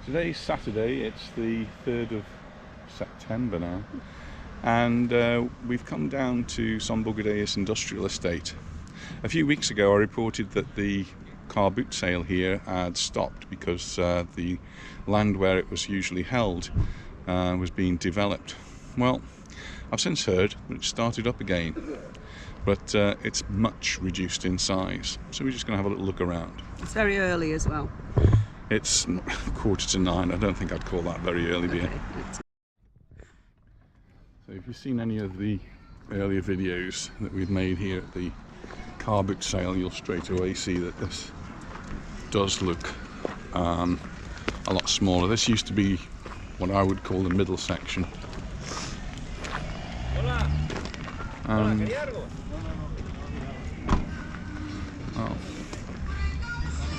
Today's Saturday, it's the 3rd of September now, and we've come down to Son Bugadelles industrial estate. A few weeks ago I reported that the car boot sale here had stopped because the land where it was usually held was being developed. Well, I've since heard that it started up again, but it's much reduced in size, so we're just going to have a little look around. It's very early as well. It's 8:45. I don't think I'd call that very early, dear. Okay. So if you've seen any of the earlier videos that we've made here at the car boot sale, you'll straight away see that this does look a lot smaller. This used to be what I would call the middle section. Well,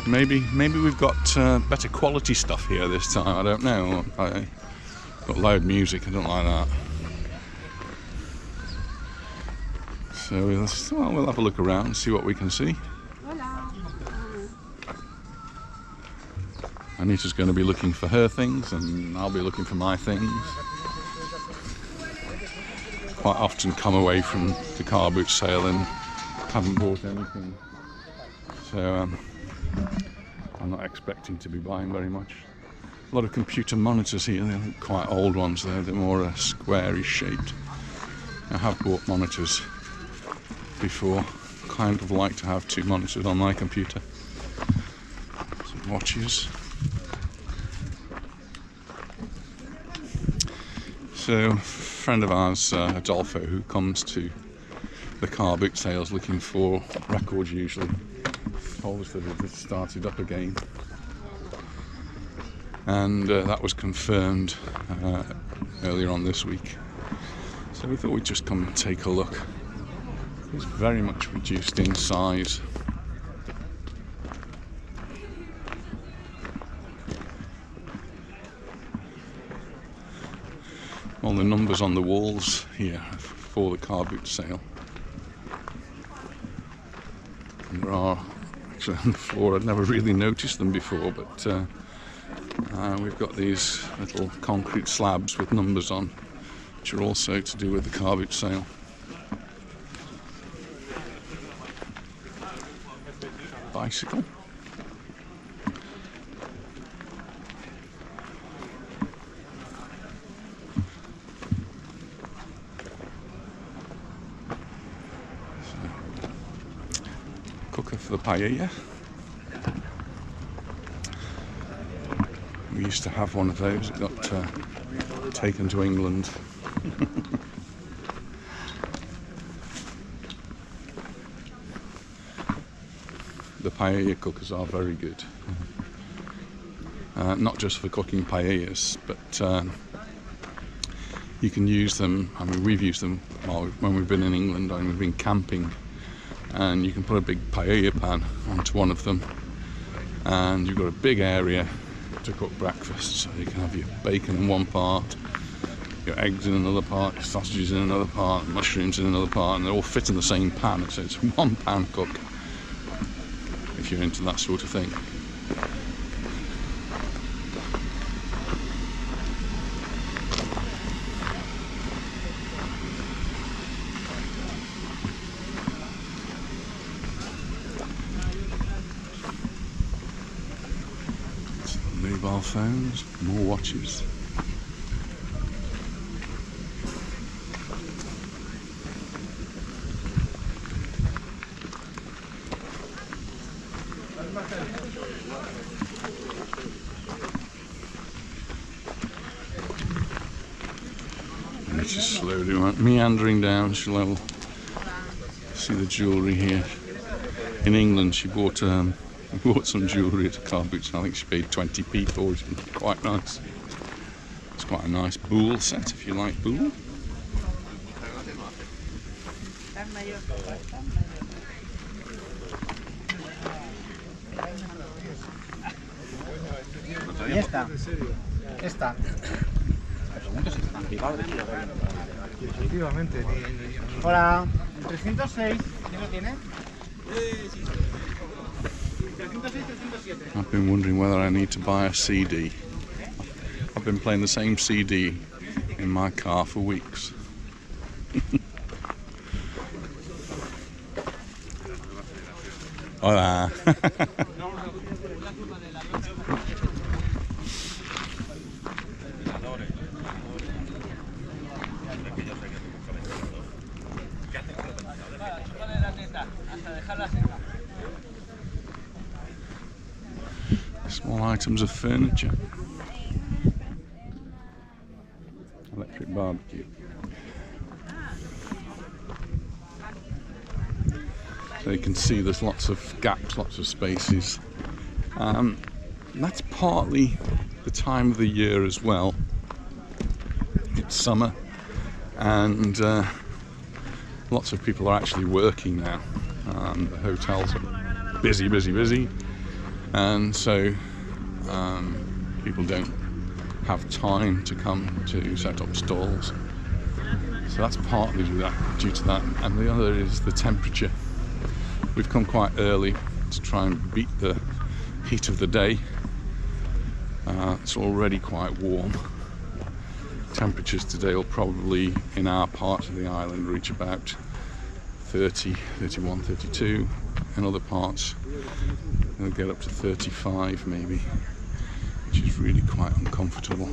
maybe we've got better quality stuff here this time. I don't know. I got loud music. I don't like that. So we'll have a look around and see what we can see. Anita's going to be looking for her things, and I'll be looking for my things. Quite often come away from the car boot sale and haven't bought anything. So I'm not expecting to be buying very much. A lot of computer monitors here. They're quite old ones though. They're more squarish shaped. I have bought monitors before. Kind of like to have two monitors on my computer. Some watches. So a friend of ours, Adolfo, who comes to the car boot sales looking for records usually, told us that it had started up again, and that was confirmed earlier on this week. So we thought we'd just come and take a look. It's very much reduced in size. All the numbers on the walls here for the car boot sale. And there are actually on the floor. I'd never really noticed them before, but we've got these little concrete slabs with numbers on, which are also to do with the car boot sale. Bicycle. Cooker for the paella. We used to have one of those. It got taken to England. The paella cookers are very good. Not just for cooking paellas, but you can use them. I mean, we've used them when we've been in England and we've been camping. And you can put a big paella pan onto one of them, and you've got a big area to cook breakfast. So you can have your bacon in one part, your eggs in another part, your sausages in another part, mushrooms in another part, and they all fit in the same pan. So it's one pan cook, if you're into that sort of thing. Mobile phones, more watches. And it's just slowly meandering down. She'll see the jewellery here. In England, she bought some jewellery at a car boot. I think she paid 20p for it. It's quite nice. It's quite a nice boule set if you like boule. Esta. Efectivamente. Hola, 306, ¿quién lo tiene? I've been wondering whether I need to buy a CD. I've been playing the same CD in my car for weeks. Hola. Small items of furniture. Electric barbecue. So you can see there's lots of gaps, lots of spaces. That's partly the time of the year as well. It's summer and lots of people are actually working now. The hotels are busy, busy, busy, and so people don't have time to come to set up stalls. So that's partly due to that, and the other is the temperature. We've come quite early to try and beat the heat of the day. It's already quite warm. Temperatures today will probably, in our part of the island, reach about 30, 31, 32. In other parts, they'll get up to 35 maybe, which is really quite uncomfortable.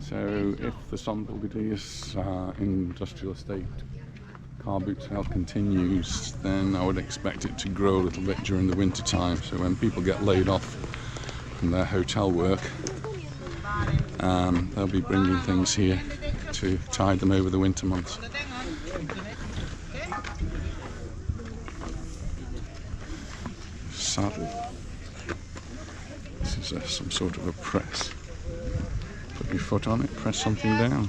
So if the Son Bugadelles industrial estate car boot sale continues, then I would expect it to grow a little bit during the winter time. So when people get laid off from their hotel work, they'll be bringing things here to tide them over the winter months. Saddle. This is some sort of a press. Put your foot on it, press something down.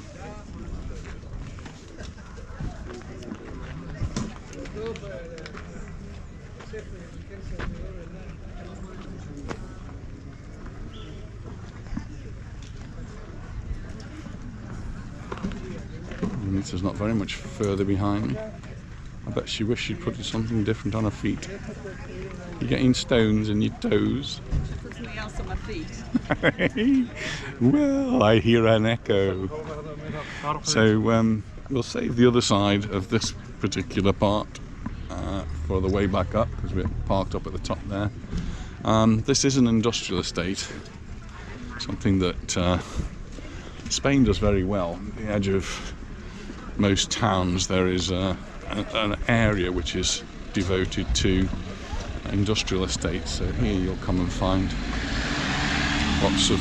Anita's not very much further behind me. I bet she wished she'd put something different on her feet. You're getting stones in your toes. Put something else on my feet. Well, I hear an echo. So we'll save the other side of this particular part for the way back up, because we're parked up at the top there. This is an industrial estate, something that Spain does very well. At the edge of most towns there is an area which is devoted to industrial estates. So here you'll come and find lots of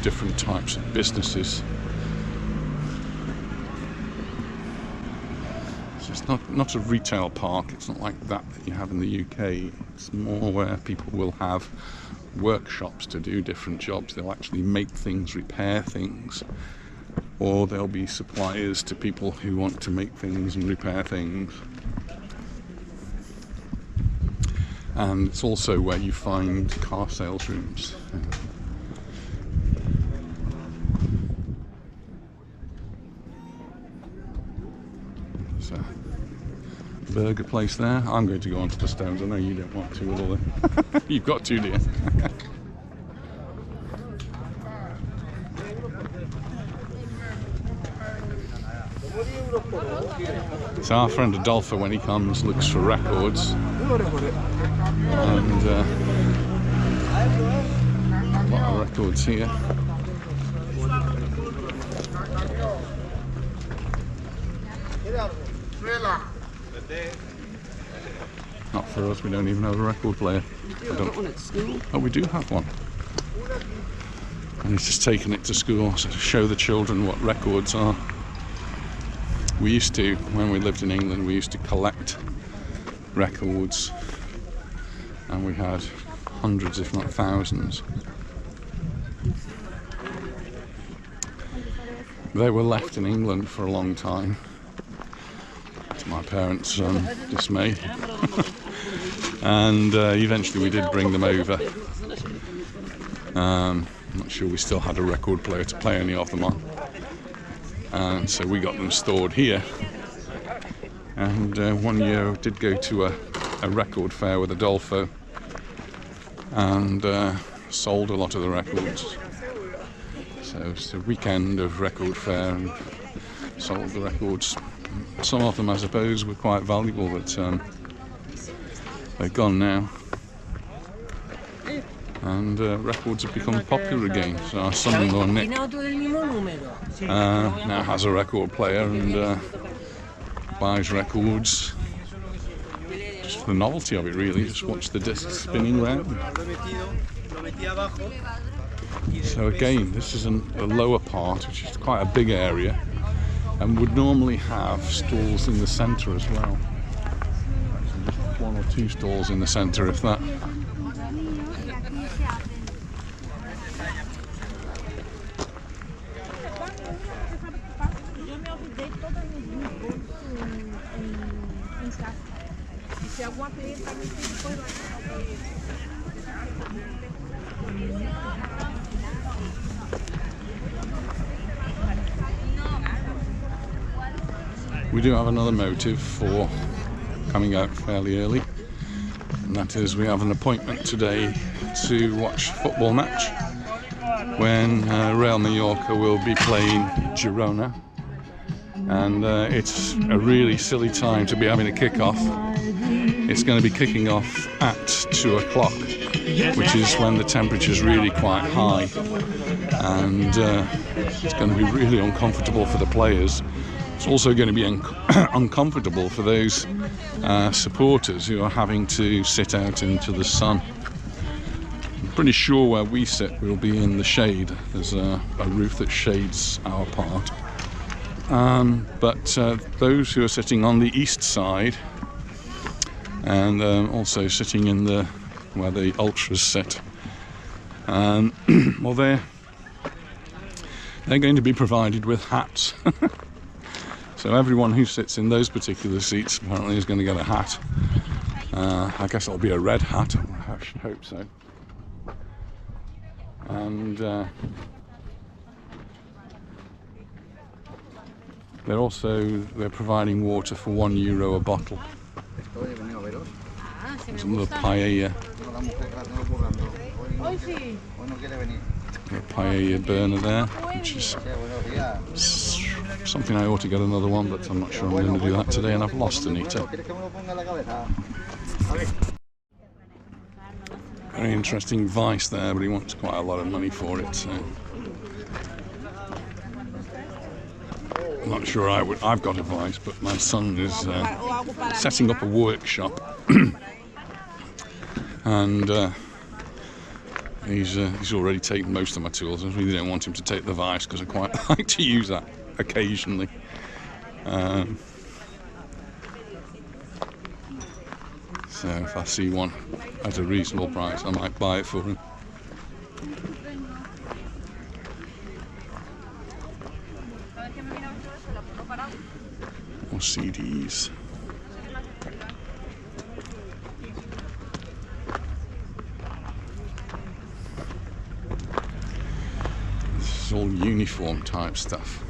different types of businesses. So it's not a retail park, it's not like that you have in the UK. It's more where people will have workshops to do different jobs. They'll actually make things, repair things, or they'll be suppliers to people who want to make things and repair things. And it's also where you find car sales rooms. There's a burger place there. I'm going to go onto the stones. I know you don't want to with all the... You've got to, dear. So our friend Adolfo, when he comes, looks for records, and a lot of records here. Not for us, we don't even have a record player. I've got one at school. Oh, we do have one. And he's just taken it to school to show the children what records are. We used to, when we lived in England, we used to collect records, and we had hundreds, if not thousands. they were left in England for a long time, to my parents' dismay. And eventually we did bring them over. I'm not sure we still had a record player to play any of them on. And so we got them stored here. And one year I did go to a record fair with Adolfo and sold a lot of the records. So it's a weekend of record fair and sold the records. Some of them, I suppose, were quite valuable, but they're gone now. And records have become popular again. So our son-in-law Nick now has a record player and buys records just for the novelty of it, really. Just watch the disc spinning round. So again, this is a lower part, which is quite a big area, and would normally have stalls in the centre as well. So just 1 or 2 stalls in the centre, if that. We do have another motive for coming out fairly early, and that is we have an appointment today to watch a football match when Real Mallorca will be playing Girona, and it's a really silly time to be having a kick-off. It's going to be kicking off at 2 o'clock, which is when the temperature is really quite high, and it's going to be really uncomfortable for the players. It's also going to be uncomfortable for those supporters who are having to sit out into the sun. I'm pretty sure where we sit we'll be in the shade. There's a roof that shades our part. But those who are sitting on the east side and also sitting in where the ultras sit, well, they're going to be provided with hats. So everyone who sits in those particular seats apparently is going to get a hat. I guess it'll be a red hat, I should hope so. And they're providing water for €1 a bottle. There's another paella. A paella burner there, which is something I ought to get another one, but I'm not sure I'm going to do that today, and I've lost Anita. Very interesting vice there, but he wants quite a lot of money for it, so I'm not sure I've got a vice, but my son is setting up a workshop and he's already taken most of my tools. I really don't want him to take the vice because I quite like to use that occasionally. So if I see one at a reasonable price, I might buy it for him. Or CDs. This is all uniform type stuff.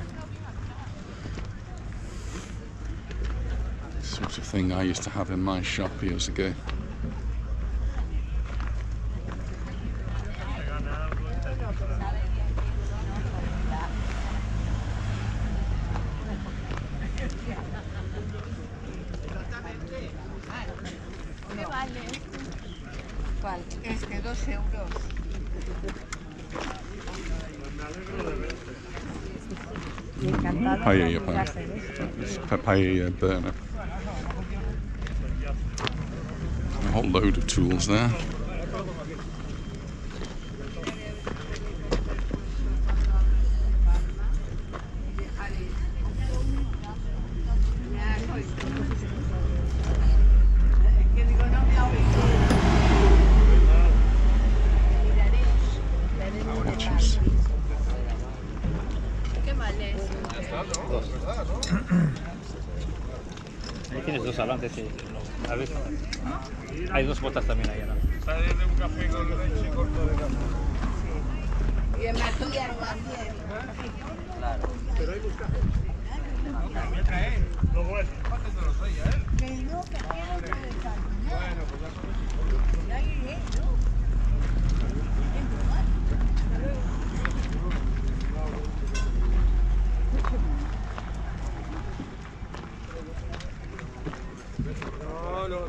Sort of thing I used to have in my shop years ago. ¿Cuál? 2 euros. Paella pan. It's a paella burner. A whole load of tools there. ¿Qué vale? Dos. Ahí tienes dos hablantes, sí. A ver. Hay dos botas también ahí, ¿no? Sale de un café con leche corto de café. Y el maquillar también. Claro. Pero hay busca. Voy a traer. Lo bueno. Pásate los ahí, ¿eh? Que no, que quiero que desayunar. Bueno, pues ya sabes. Ya iré, ¿no? No, no, no.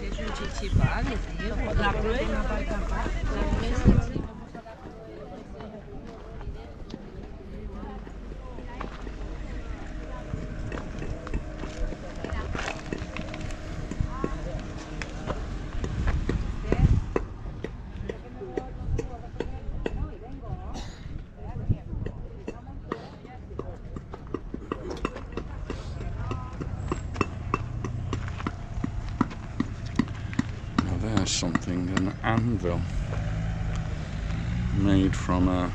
Es un chichipán, tío. La prueba. There's something, an anvil made from a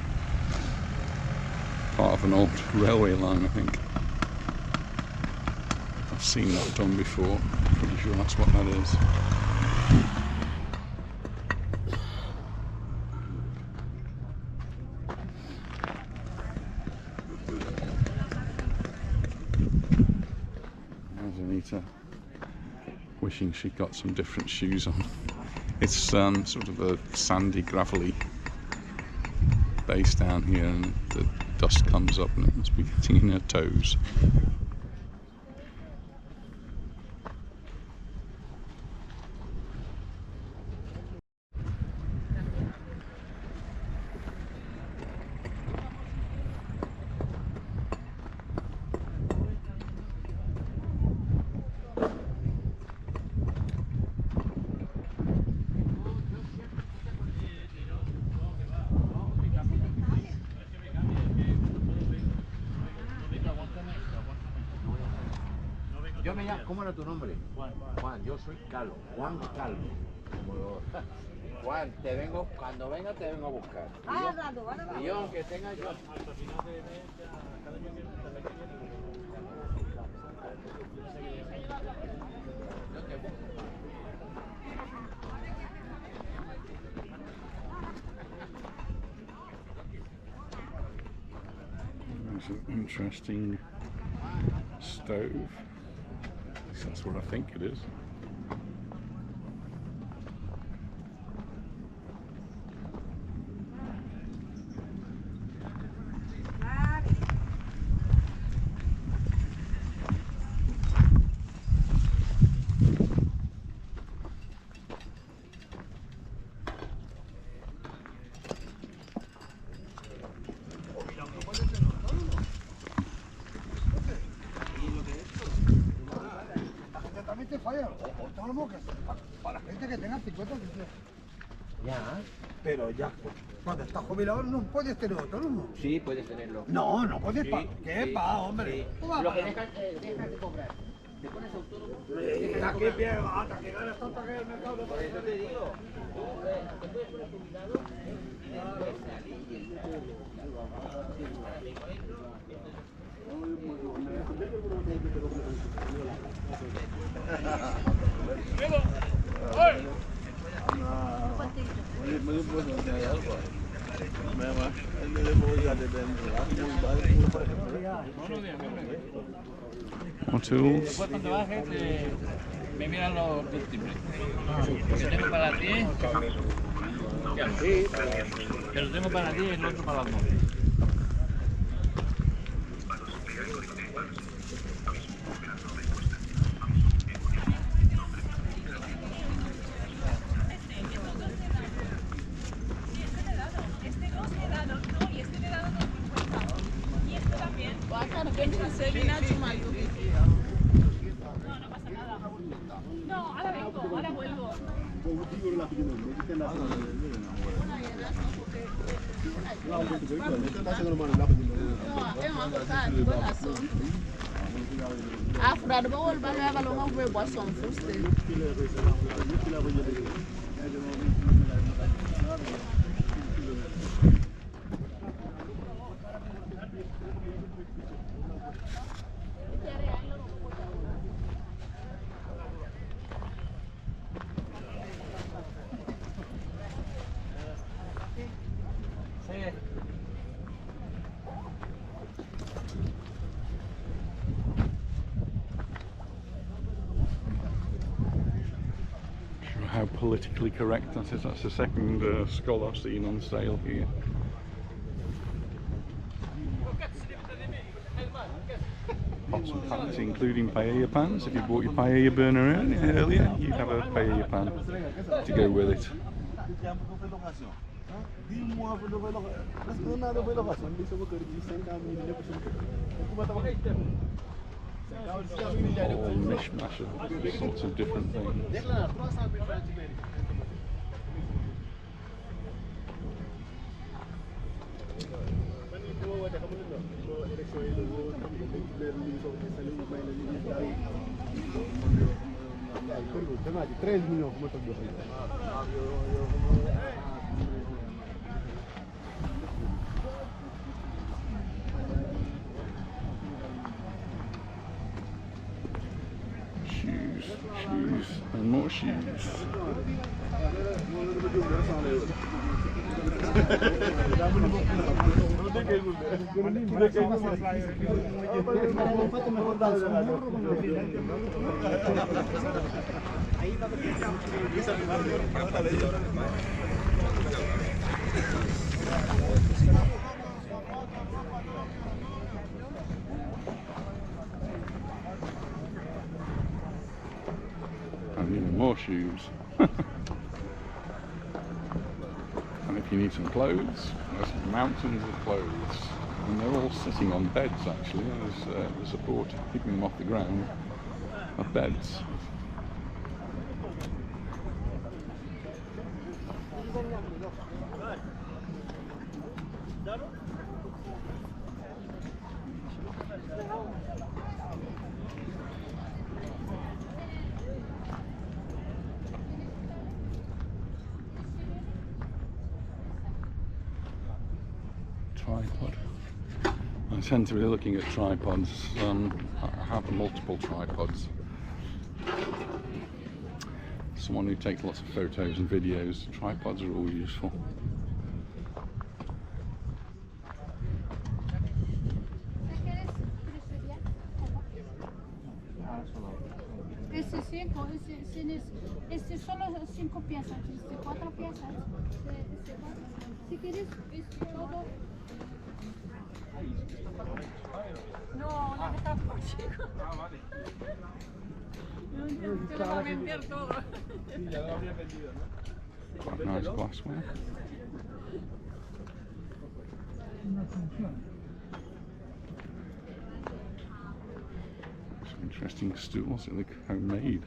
part of an old railway line, I think. I've seen that done before, pretty sure that's what that is. There's Anita wishing she'd got some different shoes on. It's sort of a sandy, gravelly base down here, and the dust comes up and it must be getting in her toes. Yo me llamo, ¿cómo era tu nombre? Juan, yo soy Calvo, Juan Calvo. Juan, te vengo, cuando venga te vengo a buscar. Y yo, aunque tenga yo... There's an interesting stove. That's what I think it is. Falla, autónomo que para la gente que tenga 50 años. Ya, pero ya cuando estás jubilado no puedes tener autónomo. Sí, puedes tenerlo. No, no puedes Sí, pagar. ¿Qué sí, pa, hombre? sí. ¿Cómo va a Lo que pagar? dejas de cobrar. Te pones autónomo. Aquí pega, hasta que ganes tanto que el mercado. Por eso te digo. Tú te puedes poner jubilado. More tools. Después cuando bajes, me miran los timbres. Que tengo para ti. Que lo tengo para ti y el otro para las dos. No, ahora vengo, ahora vuelvo. How politically correct that is. That's the second skull I've seen on sale here. Pots and pans, including paella pans. If you bought your paella burner earlier, you'd have a paella pan to go with it. All mishmash of sorts of different things. Shoes, and more shoes. And even more shoes. And if you need some clothes, there's mountains of clothes. And they're all sitting on beds actually, as the support, keeping them off the ground, are beds. Tripod. I tend to be looking at tripods. I have multiple tripods. Someone who takes lots of photos and videos, tripods are all useful. Este solo 5 piezas, este 4 piezas, si quieres, este todo. No, no me está chico. Te lo va a vender todo. Sí, ya lo habría vendido, ¿no? Quite nice glassware. Some interesting stools that look homemade.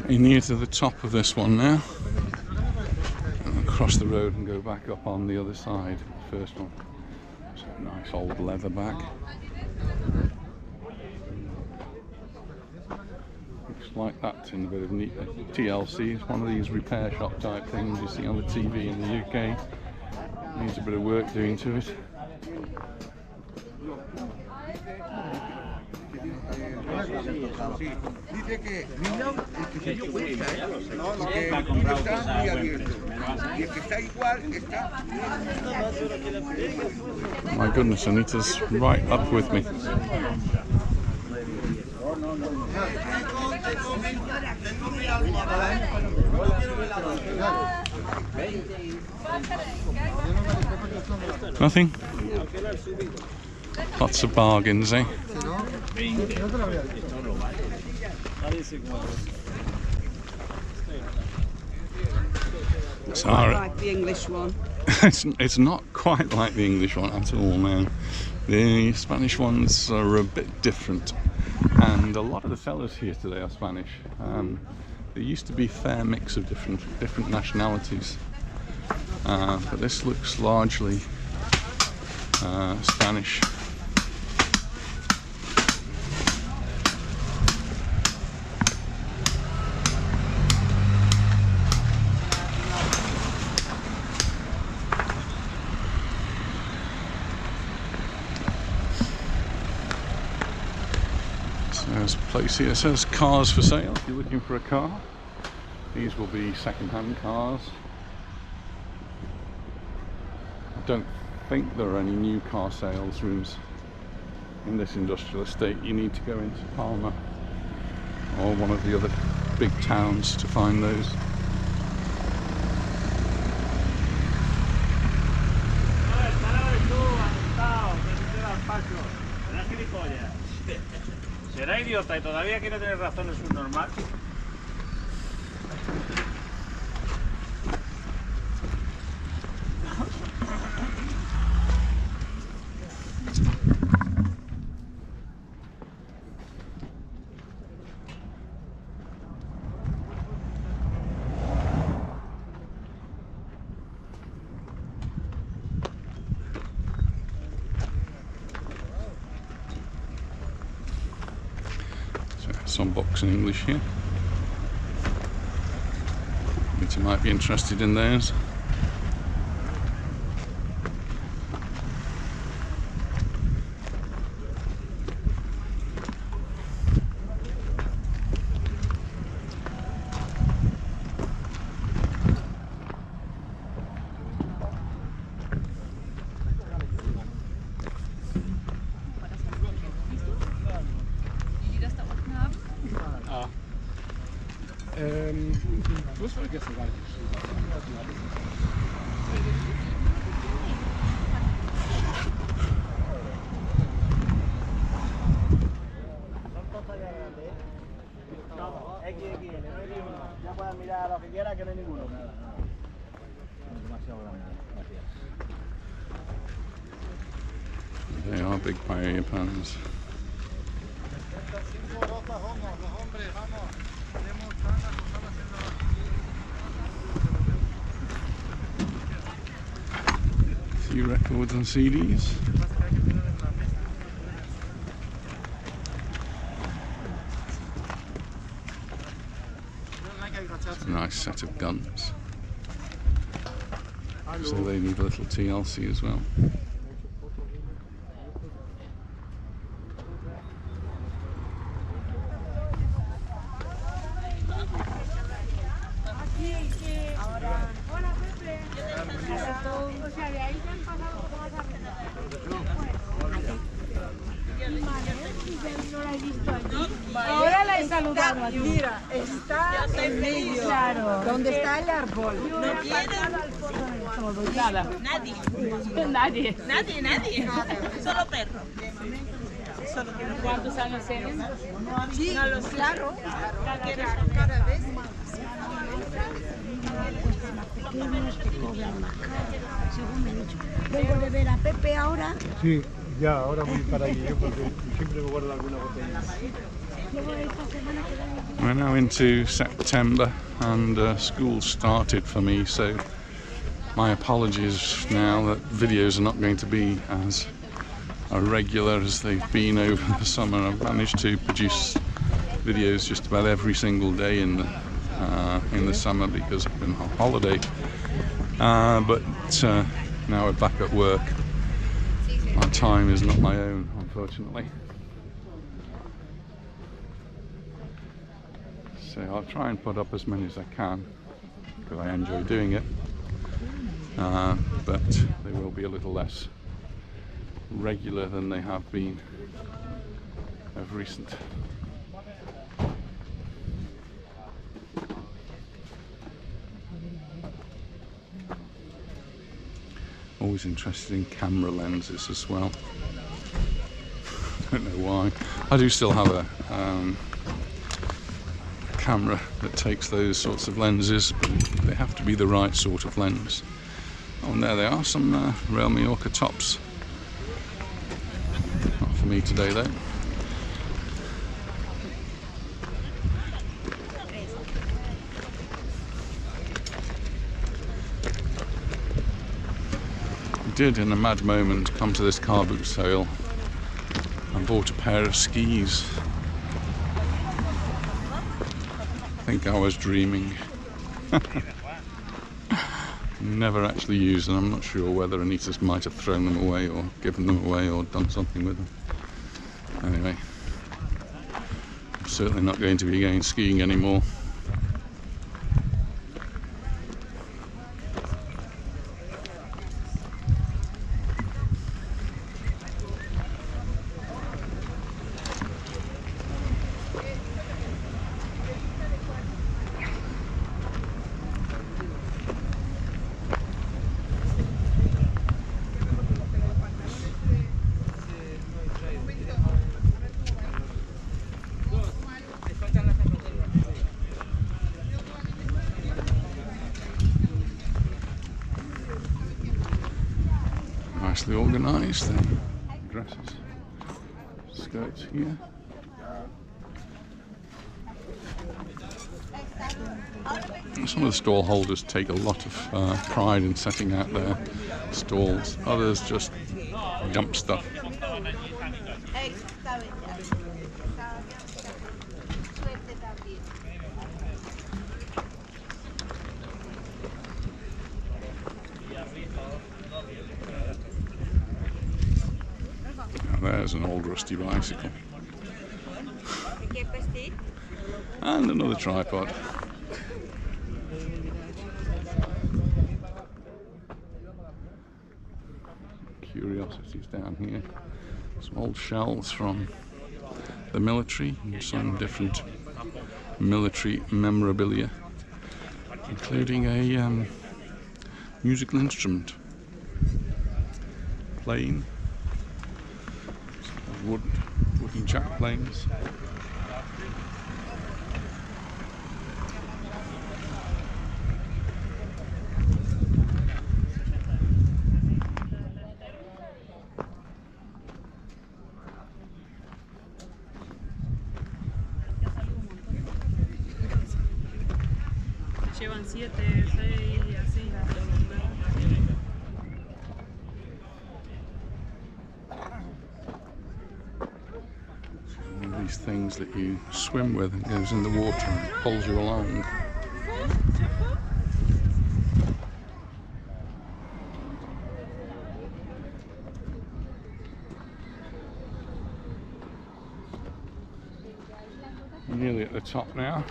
Getting near to the top of this one now. And cross the road and go back up on the other side. The first one. It's a nice old leather bag. Looks like that's in a bit of neat TLC. It's one of these repair shop type things you see on the TV in the UK. Needs a bit of work doing to it. Dice que niño, el que se dio cuenta, no, que el tuyo está muy abierto. Y el que está igual está. My goodness, Anita's right up with me. Nothing? Lots of bargains, eh? It's Like the English one. it's not quite like the English one at all now. The Spanish ones are a bit different, and a lot of the sellers here today are Spanish. There used to be a fair mix of different nationalities, but this looks largely Spanish. There's a place here that says cars for sale. If you're looking for a car, these will be second-hand cars. I don't think there are any new car sales rooms in this industrial estate. You need to go into Palma or one of the other big towns to find those. ¿Será idiota y todavía quiere tener razón en su normal? Some books in English here, which you might be interested in those. Du hast vergessen, gar nicht. Ya pueden mirar lo que quiera, que no hay ninguno. They are big paella pans. A few records and CDs. It's a nice set of guns. So they need a little TLC as well. Ahora la he saludado aquí. Mira, está en medio. Claro. ¿Dónde está el árbol? No viene Todo, nada. nadie. Nadie. Nadie. Solo perro. ¿Cuántos años tienen? Sí, claro. Cada vez más. Según me he dicho. Vengo de ver a Pepe ahora. Sí, ya, ahora voy para allí yo porque siempre me guardo alguna botella. We're now into September and school started for me, so my apologies now that videos are not going to be as regular as they've been over the summer. I've managed to produce videos just about every single day in the summer because I've been on holiday, but now we're back at work. My time is not my own, unfortunately. So I'll try and put up as many as I can because I enjoy doing it, but they will be a little less regular than they have been of recent. always interested in camera lenses as well. I don't know why. I do still have a camera that takes those sorts of lenses, but they have to be the right sort of lens. Oh, and there they are, some Real Mallorca tops. Not for me today though. I did, in a mad moment, come to this car boot sale and bought a pair of skis. I think I was dreaming. Never actually used them. I'm not sure whether Anita might have thrown them away or given them away or done something with them. Anyway, I'm certainly not going to be going skiing anymore. Nicely organised, the dresses, skirts here. And some of the stall holders take a lot of pride in setting out their stalls, others just dump stuff. There's an old rusty bicycle. And another tripod. Curiosities down here. Some old shells from the military and some different military memorabilia, including a musical instrument. Plane. Wooden jack planes. Llevan 7, 6 y así hasta los These things that you swim with and goes in the water and pulls you along. We're nearly at the top now.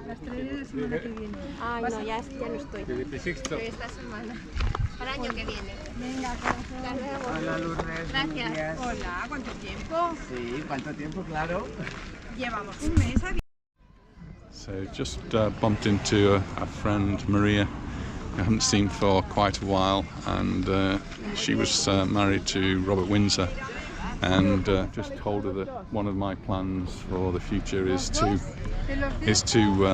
Las traeré la semana que viene. Ay, no, ya no estoy. Estoy esta semana. Para el año que viene. Venga, Hasta luego. Hola Lourdes, Gracias. buenos días. Hola, ¿cuánto tiempo? Sí, ¿cuánto tiempo? Claro. Llevamos un mes. So just bumped into a friend, Maria, I haven't seen for quite a while, and she was married to Robert Windsor, and just told her that one of my plans for the future is to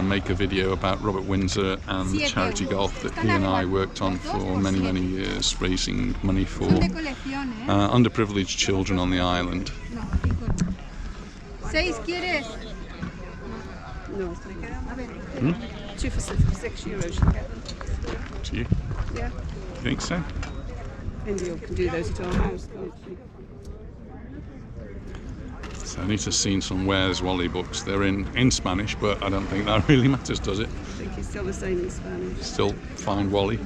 make a video about Robert Windsor and the charity golf that he and I worked on for many years, raising money for underprivileged children on the island. No, 2 for €6 you get them. Do you? Yeah. You think so? And you can do those at our house. So Anita's seen some Where's Wally books. They're in Spanish, but I don't think that really matters, does it? I think it's still the same in Spanish. Still find Wally.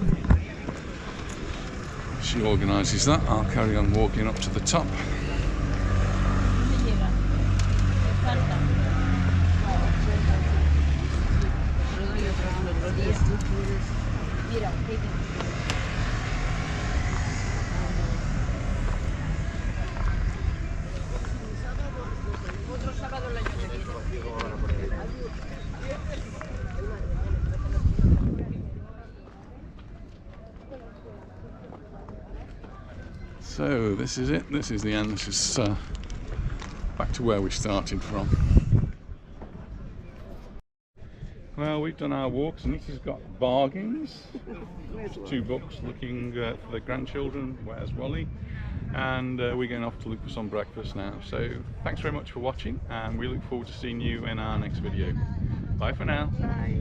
She organises that. I'll carry on walking up to the top. So this is it. This is the end. This is back to where we started from. Well, we've done our walks, and this has got bargains. 2 books looking for the grandchildren. Where's Wally? And we're going off to look for some breakfast now. So thanks very much for watching, and we look forward to seeing you in our next video. Bye for now. Bye.